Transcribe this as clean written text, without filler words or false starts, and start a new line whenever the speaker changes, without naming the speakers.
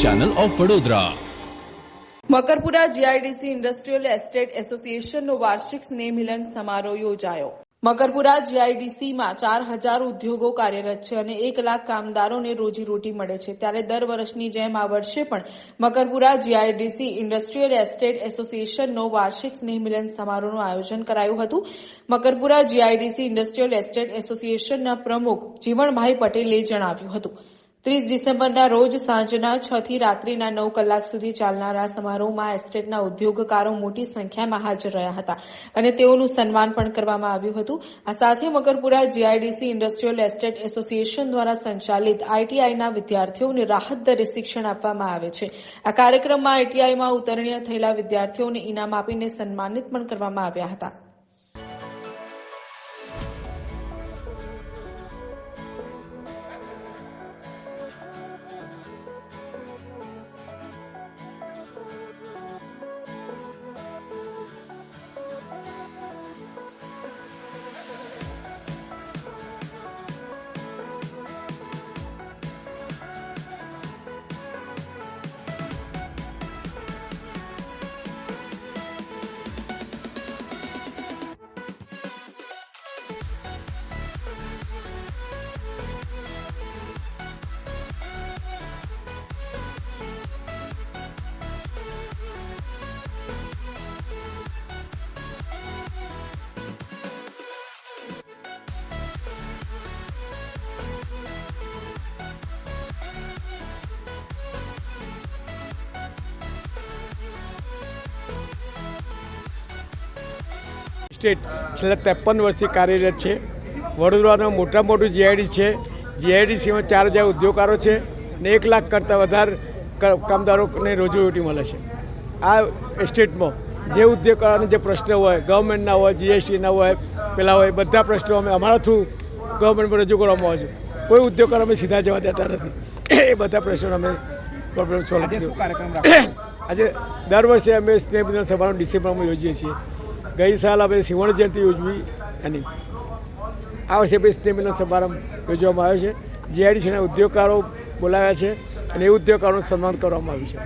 Channel of Vadodara.
Makarpura GIDC industrial estate એસોસિએશનનો વાર્ષિક સ્નેહ મિલન સમારોહ યોજાયો। મકરપુરા જીઆઈડીસીમાં 4000 ઉદ્યોગો કાર્યરત છે અને 1 લાખ કામદારોને રોજીરોટી મળે છે। ત્યારે દર વર્ષની જેમ આ વર્ષે પણ મકરપુરા જીઆઈડીસી ઇન્ડસ્ટ્રીયલ એસ્ટેટ એસોસિએશનનો વાર્ષિક સ્નેહ મિલન સમારોહનું આયોજન કરાયું હતું। મકરપુરા જીઆઈડીસી ઇન્ડસ્ટ્રીયલ એસ્ટેટ એસોસિએશનના પ્રમુખ જીવણભાઈ પટેલે જણાવ્યું હતું। 30 ડિસેમ્બરના રોજ સાંજના 6 થી રાત્રિના 9 કલાક સુધી ચાલનારા સમારોહમાં એસ્ટેટના ઉદ્યોગકારો મોટી સંખ્યામાં હાજર રહ્યા હતા અને તેઓનું સન્માન પણ કરવામાં આવ્યું હતું। આ સાથે Makarpura GIDC industrial estate association દ્વારા સંચાલિત આઈટીઆઈના વિદ્યાર્થીઓને રાહત દરે શિક્ષણ આપવામાં આવે છે। આ કાર્યક્રમમાં આઈટીઆઈમાં ઉત્તીર્ણ થયેલા વિદ્યાર્થીઓને ઇનામ આપીને સન્માનિત પણ કરવામાં આવ્યા હતા।
સ્ટેટ છેલ્લા 53 વર્ષથી કાર્યરત છે। વડોદરાનું મોટું જીઆઈડી છે। જીઆઈડીસીમાં 4000 ઉદ્યોગકારો છે અને 1 લાખ કરતાં વધારે કામદારોને રોજીરોટી મળે છે। આ એસ્ટેટમાં જે ઉદ્યોગકારોને જે પ્રશ્ન હોય, ગવર્મેન્ટના હોય, જીએસટીના હોય, પેલા હોય, બધા પ્રશ્નો અમે અમારા થ્રુ ગવર્મેન્ટમાં રજૂ કરવામાં આવે છે। કોઈ ઉદ્યોગકારો અમે સીધા જવા દેતા નથી। એ બધા પ્રશ્નો અમે પ્રોબ્લેમ સોલ્વ કરીએ। આજે દર વર્ષે અમે સ્નેહ મિલન સભાનો ડિસેમ્બરમાં યોજીએ છીએ। ગઈ સાલ આપણે સિંહણ જયંતિ યોજવી એની આ વર્ષે પછી સ્નેહ મિલન સમારંભ યોજવામાં આવ્યો છે। જીઆઈડીસીના ઉદ્યોગકારો બોલાવ્યા છે અને એ ઉદ્યોગકારોનું સન્માન કરવામાં આવ્યું છે।